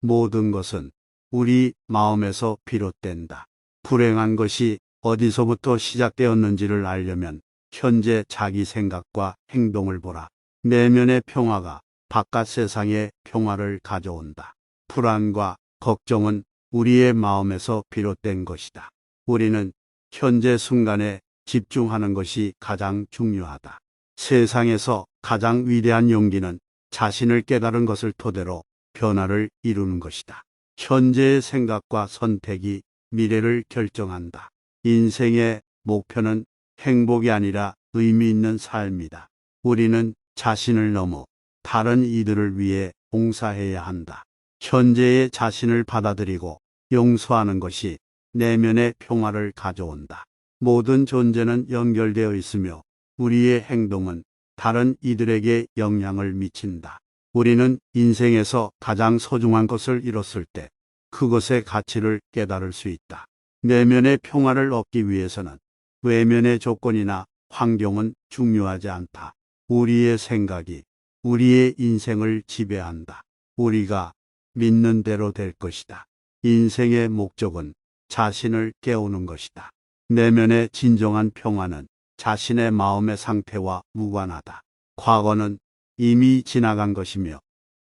모든 것은 우리 마음에서 비롯된다. 불행한 것이 어디서부터 시작되었는지를 알려면 현재 자기 생각과 행동을 보라. 내면의 평화가 바깥 세상에 평화를 가져온다. 불안과 걱정은 우리의 마음에서 비롯된 것이다. 우리는 현재 순간에 집중하는 것이 가장 중요하다. 세상에서 가장 위대한 용기는 자신을 깨달은 것을 토대로 변화를 이루는 것이다. 현재의 생각과 선택이 미래를 결정한다. 인생의 목표는 행복이 아니라 의미 있는 삶이다. 우리는 자신을 넘어 다른 이들을 위해 봉사해야 한다. 현재의 자신을 받아들이고 용서하는 것이 내면의 평화를 가져온다. 모든 존재는 연결되어 있으며 우리의 행동은 다른 이들에게 영향을 미친다. 우리는 인생에서 가장 소중한 것을 잃었을 때 그것의 가치를 깨달을 수 있다. 내면의 평화를 얻기 위해서는 외면의 조건이나 환경은 중요하지 않다. 우리의 생각이 우리의 인생을 지배한다. 우리가 믿는 대로 될 것이다. 인생의 목적은 자신을 깨우는 것이다. 내면의 진정한 평화는 자신의 마음의 상태와 무관하다. 과거는 이미 지나간 것이며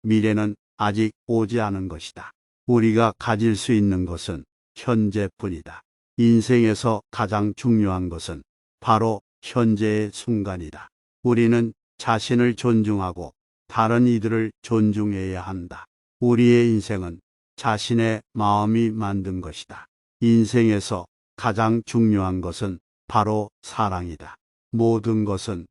미래는 아직 오지 않은 것이다. 우리가 가질 수 있는 것은 현재뿐이다. 인생에서 가장 중요한 것은 바로 현재의 순간이다. 우리는 자신을 존중하고 다른 이들을 존중해야 한다. 우리의 인생은 자신의 마음이 만든 것이다. 인생에서 가장 중요한 것은 바로 사랑이다. 모든 것은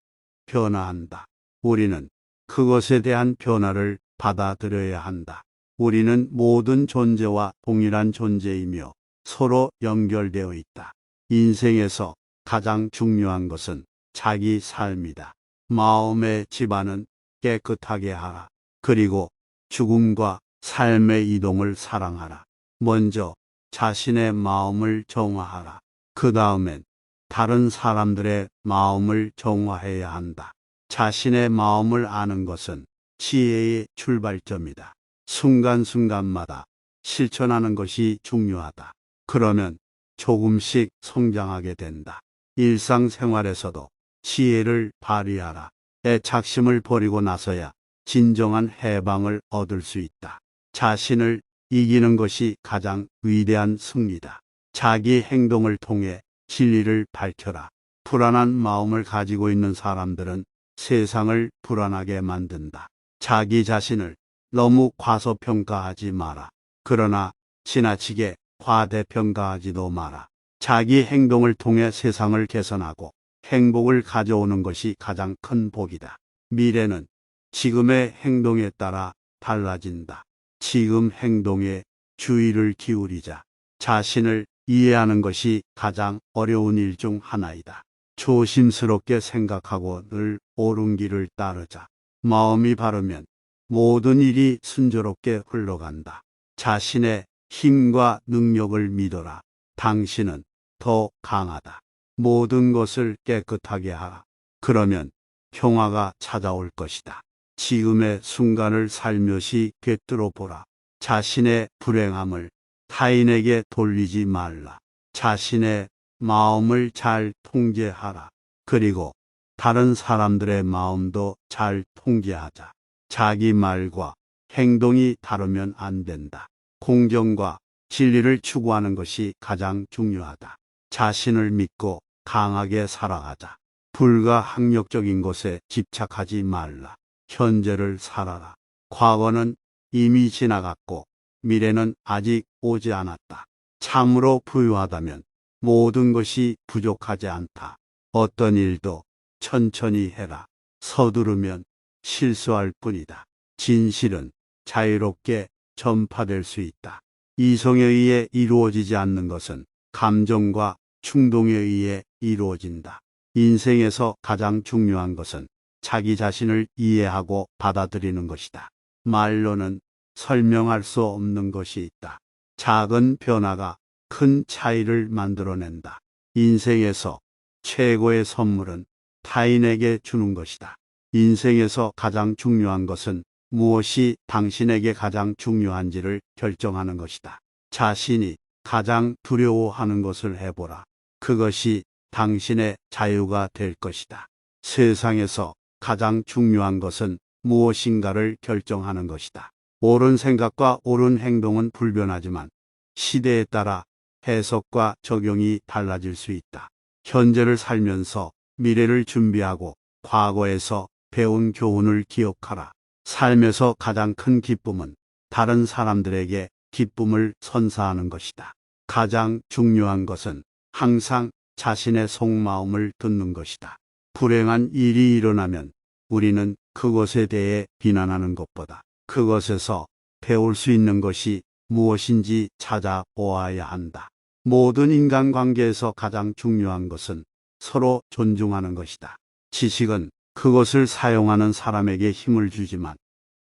변화한다. 우리는 그것에 대한 변화를 받아들여야 한다. 우리는 모든 존재와 동일한 존재이며 서로 연결되어 있다. 인생에서 가장 중요한 것은 자기 삶이다. 마음의 집안은 깨끗하게 하라. 그리고 죽음과 삶의 이동을 사랑하라. 먼저 자신의 마음을 정화하라. 그 다음엔 다른 사람들의 마음을 정화해야 한다. 자신의 마음을 아는 것은 지혜의 출발점이다. 순간순간마다 실천하는 것이 중요하다. 그러면 조금씩 성장하게 된다. 일상생활에서도 지혜를 발휘하라. 애착심을 버리고 나서야 진정한 해방을 얻을 수 있다. 자신을 이기는 것이 가장 위대한 승리다. 자기 행동을 통해 진리를 밝혀라. 불안한 마음을 가지고 있는 사람들은 세상을 불안하게 만든다. 자기 자신을 너무 과소평가하지 마라. 그러나 지나치게 과대평가하지도 마라. 자기 행동을 통해 세상을 개선하고 행복을 가져오는 것이 가장 큰 복이다. 미래는 지금의 행동에 따라 달라진다. 지금 행동에 주의를 기울이자. 자신을 이해하는 것이 가장 어려운 일 중 하나이다. 조심스럽게 생각하고 늘 옳은 길을 따르자. 마음이 바르면 모든 일이 순조롭게 흘러간다. 자신의 힘과 능력을 믿어라. 당신은 더 강하다. 모든 것을 깨끗하게 하라. 그러면 평화가 찾아올 것이다. 지금의 순간을 살며시 꿰뚫어 보라. 자신의 불행함을 타인에게 돌리지 말라. 자신의 마음을 잘 통제하라. 그리고 다른 사람들의 마음도 잘 통제하자. 자기 말과 행동이 다르면 안 된다. 공정과 진리를 추구하는 것이 가장 중요하다. 자신을 믿고 강하게 살아가자. 불가항력적인 것에 집착하지 말라. 현재를 살아라. 과거는 이미 지나갔고 미래는 아직 오지 않았다. 참으로 부유하다면 모든 것이 부족하지 않다. 어떤 일도 천천히 해라. 서두르면 실수할 뿐이다. 진실은 자유롭게 전파될 수 있다. 이성에 의해 이루어지지 않는 것은 감정과 충동에 의해 이루어진다. 인생에서 가장 중요한 것은 자기 자신을 이해하고 받아들이는 것이다. 말로는 설명할 수 없는 것이 있다. 작은 변화가 큰 차이를 만들어낸다. 인생에서 최고의 선물은 타인에게 주는 것이다. 인생에서 가장 중요한 것은 무엇이 당신에게 가장 중요한지를 결정하는 것이다. 자신이 가장 두려워하는 것을 해보라. 그것이 당신의 자유가 될 것이다. 세상에서 가장 중요한 것은 무엇인가를 결정하는 것이다. 옳은 생각과 옳은 행동은 불변하지만 시대에 따라 해석과 적용이 달라질 수 있다. 현재를 살면서 미래를 준비하고 과거에서 배운 교훈을 기억하라. 삶에서 가장 큰 기쁨은 다른 사람들에게 기쁨을 선사하는 것이다. 가장 중요한 것은 항상 자신의 속마음을 듣는 것이다. 불행한 일이 일어나면 우리는 그것에 대해 비난하는 것보다 그것에서 배울 수 있는 것이 무엇인지 찾아보아야 한다. 모든 인간관계에서 가장 중요한 것은 서로 존중하는 것이다. 지식은 그것을 사용하는 사람에게 힘을 주지만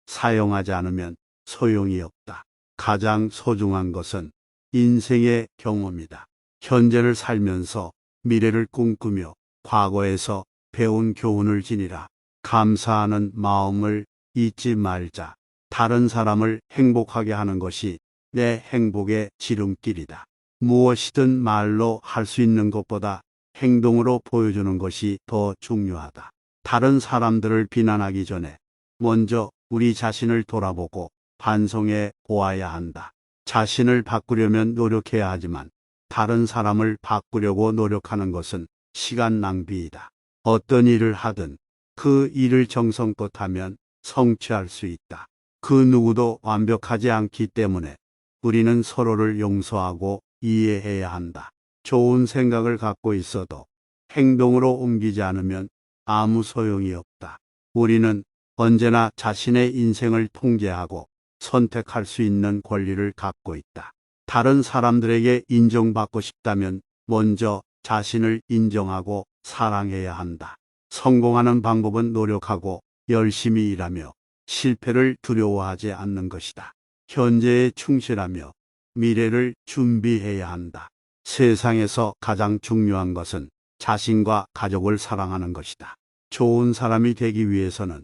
사용하지 않으면 소용이 없다. 가장 소중한 것은 인생의 경험이다. 현재를 살면서 미래를 꿈꾸며 과거에서 배운 교훈을 지니라. 감사하는 마음을 잊지 말자. 다른 사람을 행복하게 하는 것이 내 행복의 지름길이다. 무엇이든 말로 할 수 있는 것보다 행동으로 보여주는 것이 더 중요하다. 다른 사람들을 비난하기 전에 먼저 우리 자신을 돌아보고 반성해 보아야 한다. 자신을 바꾸려면 노력해야 하지만 다른 사람을 바꾸려고 노력하는 것은 시간 낭비이다. 어떤 일을 하든 그 일을 정성껏 하면 성취할 수 있다. 그 누구도 완벽하지 않기 때문에 우리는 서로를 용서하고 이해해야 한다. 좋은 생각을 갖고 있어도 행동으로 옮기지 않으면 아무 소용이 없다. 우리는 언제나 자신의 인생을 통제하고 선택할 수 있는 권리를 갖고 있다. 다른 사람들에게 인정받고 싶다면 먼저 자신을 인정하고 사랑해야 한다. 성공하는 방법은 노력하고 열심히 일하며 실패를 두려워하지 않는 것이다. 현재에 충실하며 미래를 준비해야 한다. 세상에서 가장 중요한 것은 자신과 가족을 사랑하는 것이다. 좋은 사람이 되기 위해서는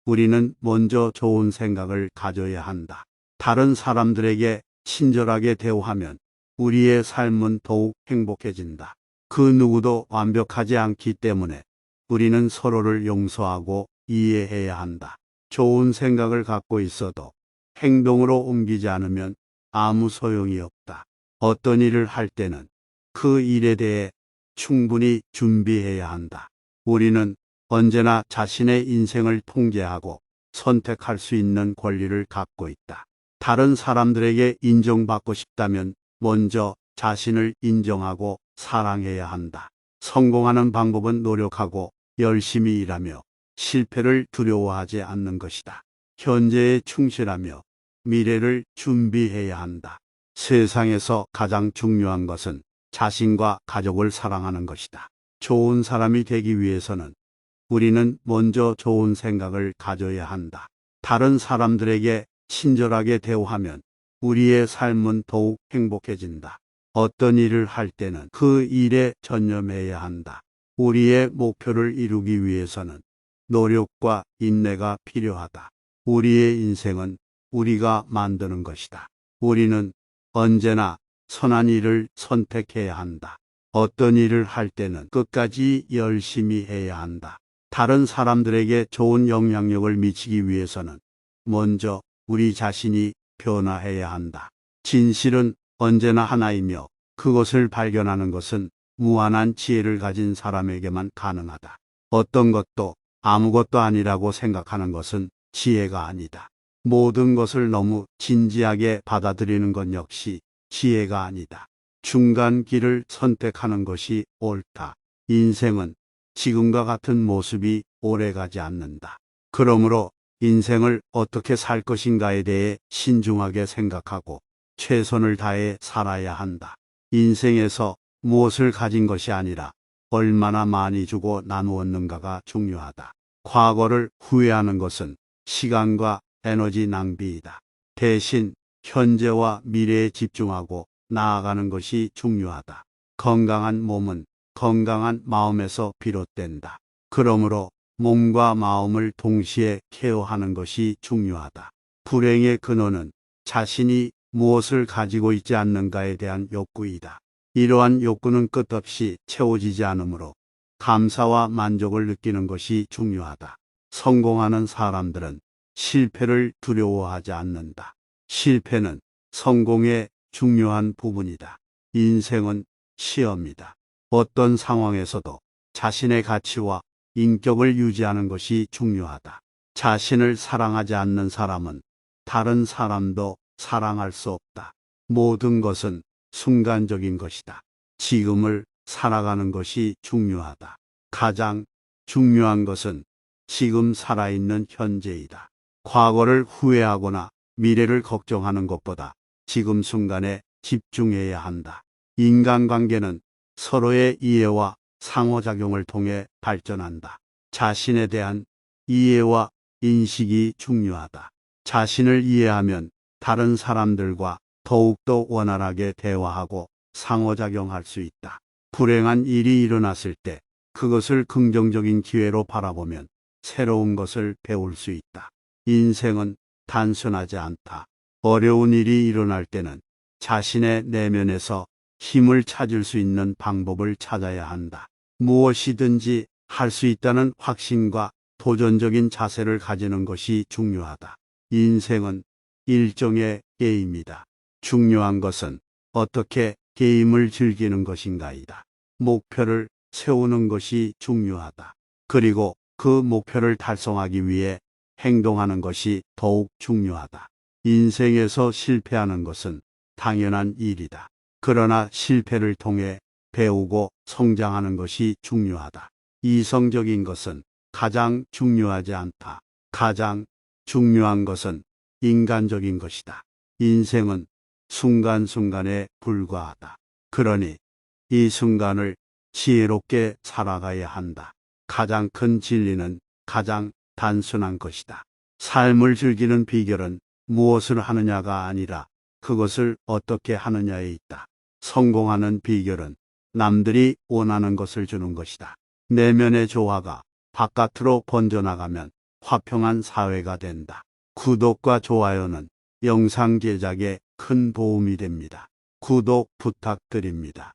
우리는 먼저 좋은 생각을 가져야 한다. 다른 사람들에게 친절하게 대우하면 우리의 삶은 더욱 행복해진다. 그 누구도 완벽하지 않기 때문에 우리는 서로를 용서하고 이해해야 한다. 좋은 생각을 갖고 있어도 행동으로 옮기지 않으면 아무 소용이 없다. 어떤 일을 할 때는 그 일에 대해 충분히 준비해야 한다. 우리는 언제나 자신의 인생을 통제하고 선택할 수 있는 권리를 갖고 있다. 다른 사람들에게 인정받고 싶다면 먼저 자신을 인정하고 사랑해야 한다. 성공하는 방법은 노력하고 열심히 일하며 실패를 두려워하지 않는 것이다. 현재에 충실하며 미래를 준비해야 한다. 세상에서 가장 중요한 것은 자신과 가족을 사랑하는 것이다. 좋은 사람이 되기 위해서는 우리는 먼저 좋은 생각을 가져야 한다. 다른 사람들에게 친절하게 대우하면 우리의 삶은 더욱 행복해진다. 어떤 일을 할 때는 그 일에 전념해야 한다. 우리의 목표를 이루기 위해서는 노력과 인내가 필요하다. 우리의 인생은 우리가 만드는 것이다. 우리는 언제나 선한 일을 선택해야 한다. 어떤 일을 할 때는 끝까지 열심히 해야 한다. 다른 사람들에게 좋은 영향력을 미치기 위해서는 먼저 우리 자신이 변화해야 한다. 진실은 언제나 하나이며 그것을 발견하는 것은 무한한 지혜를 가진 사람에게만 가능하다. 어떤 것도 아무것도 아니라고 생각하는 것은 지혜가 아니다. 모든 것을 너무 진지하게 받아들이는 것 역시 지혜가 아니다. 중간 길을 선택하는 것이 옳다. 인생은 지금과 같은 모습이 오래가지 않는다. 그러므로 인생을 어떻게 살 것인가에 대해 신중하게 생각하고 최선을 다해 살아야 한다. 인생에서 무엇을 가진 것이 아니라 얼마나 많이 주고 나누었는가가 중요하다. 과거를 후회하는 것은 시간과 에너지 낭비이다. 대신 현재와 미래에 집중하고 나아가는 것이 중요하다. 건강한 몸은 건강한 마음에서 비롯된다. 그러므로 몸과 마음을 동시에 케어하는 것이 중요하다. 불행의 근원은 자신이 무엇을 가지고 있지 않는가에 대한 욕구이다. 이러한 욕구는 끝없이 채워지지 않으므로 감사와 만족을 느끼는 것이 중요하다. 성공하는 사람들은 실패를 두려워하지 않는다. 실패는 성공의 중요한 부분이다. 인생은 시험이다. 어떤 상황에서도 자신의 가치와 인격을 유지하는 것이 중요하다. 자신을 사랑하지 않는 사람은 다른 사람도 사랑할 수 없다. 모든 것은 순간적인 것이다. 지금을 살아가는 것이 중요하다. 가장 중요한 것은 지금 살아있는 현재이다. 과거를 후회하거나 미래를 걱정하는 것보다 지금 순간에 집중해야 한다. 인간관계는 서로의 이해와 상호작용을 통해 발전한다. 자신에 대한 이해와 인식이 중요하다. 자신을 이해하면 다른 사람들과 더욱더 원활하게 대화하고 상호작용할 수 있다. 불행한 일이 일어났을 때 그것을 긍정적인 기회로 바라보면 새로운 것을 배울 수 있다. 인생은 단순하지 않다. 어려운 일이 일어날 때는 자신의 내면에서 힘을 찾을 수 있는 방법을 찾아야 한다. 무엇이든지 할 수 있다는 확신과 도전적인 자세를 가지는 것이 중요하다. 인생은 일종의 게임이다. 중요한 것은 어떻게 게임을 즐기는 것인가이다. 목표를 세우는 것이 중요하다. 그리고 그 목표를 달성하기 위해 행동하는 것이 더욱 중요하다. 인생에서 실패하는 것은 당연한 일이다. 그러나 실패를 통해 배우고 성장하는 것이 중요하다. 이성적인 것은 가장 중요하지 않다. 가장 중요한 것은 인간적인 것이다. 인생은 순간순간에 불과하다. 그러니 이 순간을 지혜롭게 살아가야 한다. 가장 큰 진리는 가장 단순한 것이다. 삶을 즐기는 비결은 무엇을 하느냐가 아니라 그것을 어떻게 하느냐에 있다. 성공하는 비결은 남들이 원하는 것을 주는 것이다. 내면의 조화가 바깥으로 번져나가면 화평한 사회가 된다. 구독과 좋아요는 영상 제작에 큰 도움이 됩니다. 구독 부탁드립니다.